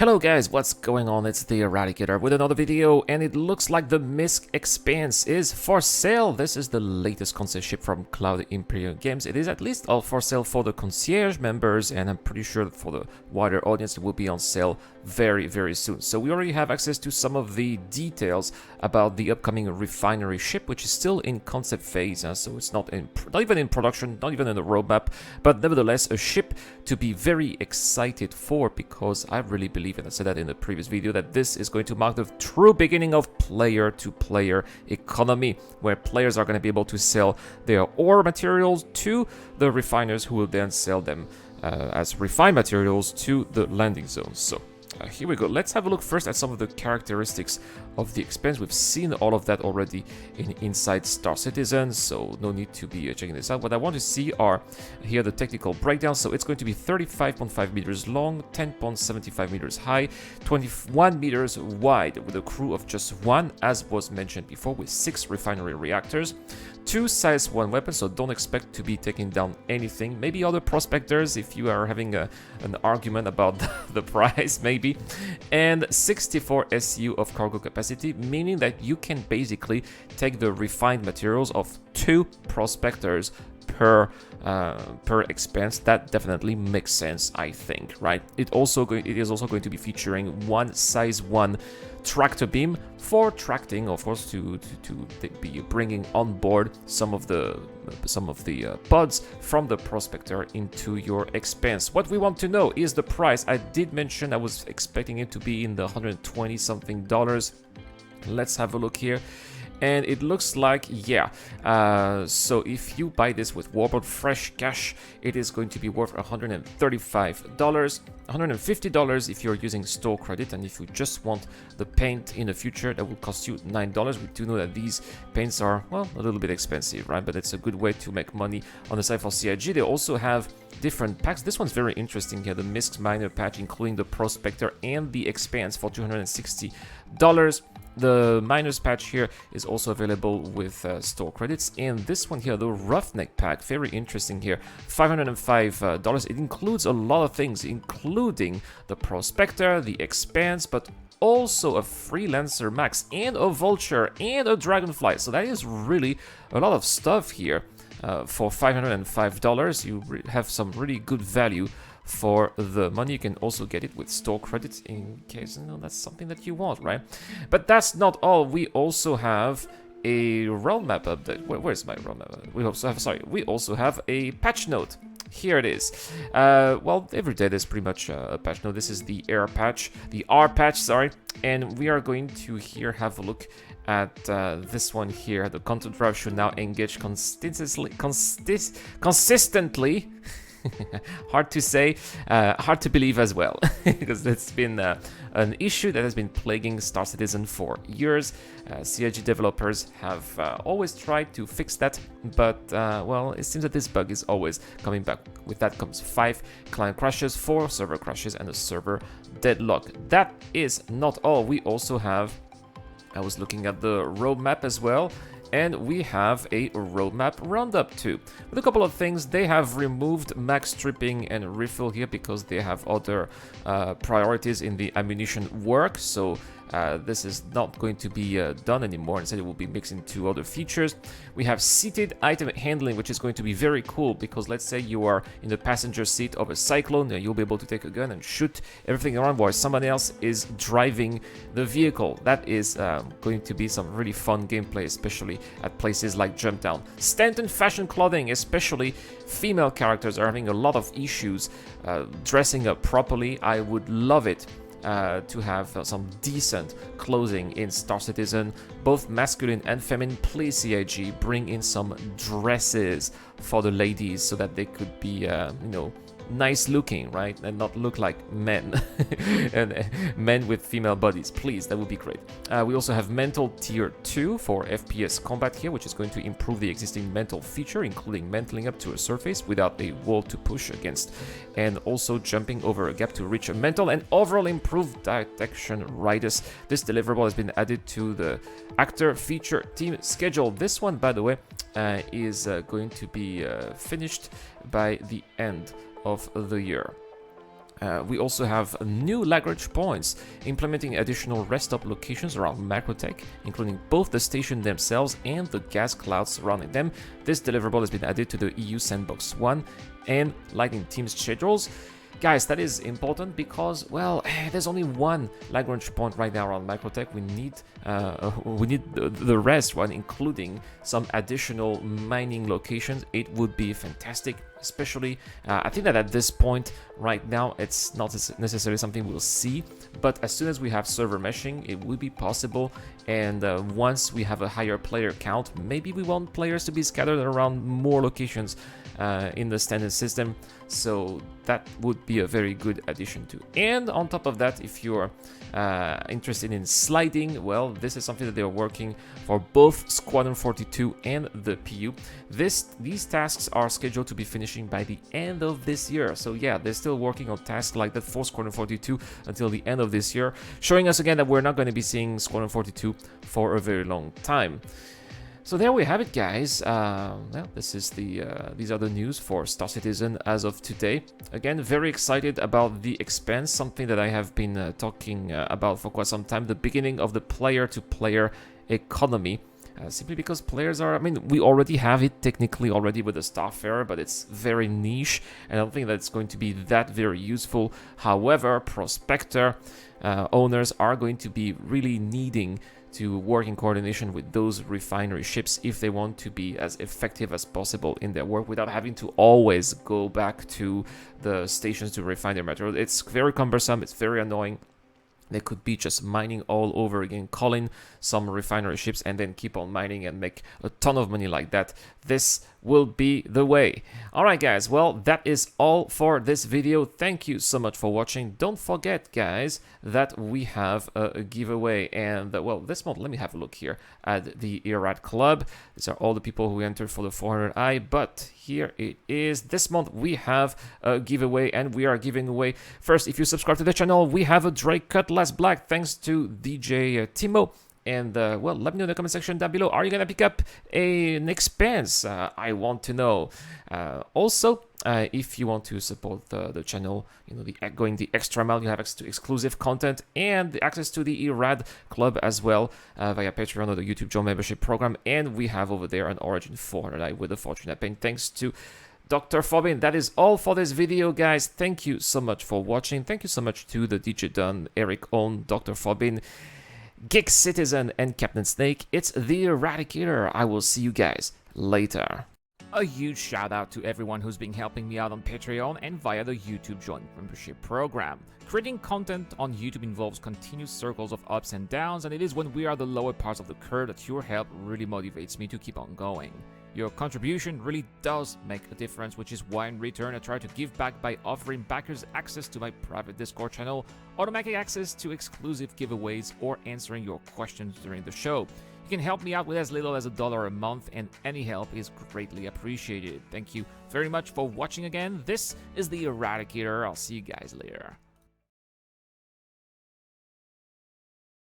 Hello guys, what's going on? It's the Eradicator with another video, and it looks like the MISC Expanse is for sale. This is the latest concierge ship from Cloud Imperial Games. It is at least all for sale for the concierge members, and I'm pretty sure for the wider audience it will be on sale very soon. So we already have access to some of the details about the upcoming refinery ship, which is still in concept phase, so it's not even in production, not even in the roadmap, but nevertheless a ship to be very excited for, because I really believe, and I said that in the previous video, that this is going to mark the true beginning of player-to-player economy, where players are going to be able to sell their ore materials to the refiners, who will then sell them as refined materials to the landing zones. So here we go. Let's have a look first at some of the characteristics of the Expanse. We've seen all of that already in Inside Star Citizen, so no need to be checking this out. What I want to see are here the technical breakdown. So it's going to be 35.5 meters long, 10.75 meters high, 21 meters wide, with a crew of just one, as was mentioned before, with 6 refinery reactors, 2 size 1 weapons, so don't expect to be taking down anything. Maybe other prospectors if you are having an argument about the price, maybe. And 64 SU of cargo capacity, meaning that you can basically take the refined materials of 2 prospectors per Expanse. That definitely makes sense, I think, right? It is also going to be featuring 1 size 1 tractor beam for tracting, of course, to be bringing on board some of the pods from the prospector into your Expanse. What we want to know is the price. I did mention I was expecting it to be in the $120 something. Let's have a look here. And it looks like, yeah, so if you buy this with Warboard Fresh Cash, it is going to be worth $135, $150 if you're using store credit, and if you just want the paint in the future, that will cost you $9. We do know that these paints are, well, a little bit expensive, right? But it's a good way to make money on the side for CIG. They also have different packs. This one's very interesting here, the MISC Minor patch, including the Prospector and the Expanse for $260. The Miners patch here is also available with store credits, and this one here, the Roughneck pack, very interesting here, $505. It includes a lot of things, including the Prospector, the Expanse, but also a Freelancer Max, and a Vulture, and a Dragonfly. So that is really a lot of stuff here. For $505, you have some really good value for the money. You can also get it with store credits in case that's something that you want, right? But that's not all. We also have a realm map update. Where's my realm map? We also have a patch note. Here it is. Well, every day there's pretty much a patch note. This is the R patch, sorry, and we are going to here have a look at this one here. The content drive should now engage consistently. Hard to say, hard to believe as well, because it's been an issue that has been plaguing Star Citizen for years. CIG developers have always tried to fix that, but well, it seems that this bug is always coming back. With that comes 5 client crashes, 4 server crashes, and a server deadlock. That is not all. We also have, I was looking at the roadmap as well, and we have a roadmap roundup too, with a couple of things. They have removed max stripping and refill here because they have other priorities in the ammunition work. So this is not going to be done anymore. Instead, it will be mixed into other features. We have seated item handling, which is going to be very cool, because let's say you are in the passenger seat of a Cyclone, and you'll be able to take a gun and shoot everything around while someone else is driving the vehicle. That is going to be some really fun gameplay, especially at places like Jumptown. Stanton fashion clothing, especially female characters are having a lot of issues dressing up properly. I would love it to have some decent clothing in Star Citizen, both masculine and feminine. Please, CIG, bring in some dresses for the ladies so that they could be, nice looking, right, and not look like men and men with female bodies. Please, that would be great. We also have mental tier 2 for FPS combat here, which is going to improve the existing mental feature, including mantling up to a surface without a wall to push against, and also jumping over a gap to reach a mental, and overall improved detection radius. This deliverable has been added to the actor feature team schedule. This one, by the way, is going to be finished by the end of the year. We also have new Lagrange points, implementing additional rest stop locations around Macrotech, including both the station themselves and the gas clouds surrounding them. This deliverable has been added to the EU Sandbox 1 and Lightning Team's schedules. Guys, that is important because, well, there's only one Lagrange point right now around Macrotech. We need the rest, right, including some additional mining locations. It would be fantastic, especially, I think that at this point right now, it's not necessarily something we'll see, but as soon as we have server meshing, it will be possible. And once we have a higher player count, maybe we want players to be scattered around more locations in the standard system, so that would be a very good addition to. And on top of that, if you're interested in sliding, well, this is something that they're working for both Squadron 42 and the PU. These tasks are scheduled to be finishing by the end of this year, so yeah, they're still working on tasks like that for Squadron 42 until the end of this year, showing us again that we're not going to be seeing Squadron 42 for a very long time. So there we have it, guys. Well, this is these are the news for Star Citizen as of today. Again, very excited about the Expanse, something that I have been talking about for quite some time. The beginning of the player-to-player economy. Simply because players are, I mean, we already have it technically already with the Starfarer, but it's very niche, and I don't think that it's going to be that very useful. However, Prospector owners are going to be really needing to work in coordination with those refinery ships if they want to be as effective as possible in their work without having to always go back to the stations to refine their material. It's very cumbersome, it's very annoying. They could be just mining all over again, calling some refinery ships and then keep on mining and make a ton of money like that. This will be the way. Alright guys, well, that is all for this video. Thank you so much for watching. Don't forget, guys, that we have a giveaway, and well, this month, let me have a look here at the Erad Club. These are all the people who entered for the 400i, but here it is. This month we have a giveaway, and we are giving away, first, if you subscribe to the channel, we have a Drake Cutlass Black thanks to DJ Timo. And well, let me know in the comment section down below, are you gonna pick up an Expanse? I want to know. Also, if you want to support the channel, you know, going the extra mile, you have access to exclusive content and access to the Erad Club as well via Patreon or the YouTube Joe membership program. And we have over there an Origin 400i with a Fortuna pen thanks to Dr. Fobin. That is all for this video, guys. Thank you so much for watching. Thank you so much to the DJ Dunn, Eric Own, Dr. Fobin, Geek Citizen, and Captain Snake. It's the Eradicator. I will see you guys later. A huge shout out to everyone who's been helping me out on Patreon and via the YouTube Joint membership program. Creating content on YouTube involves continuous circles of ups and downs, and it is when we are the lower parts of the curve that your help really motivates me to keep on going. Your contribution really does make a difference, which is why in return I try to give back by offering backers access to my private Discord channel, automatic access to exclusive giveaways, or answering your questions during the show. You can help me out with as little as $1 a month, and any help is greatly appreciated. Thank you very much for watching again. This is the Eradicator. I'll see you guys later.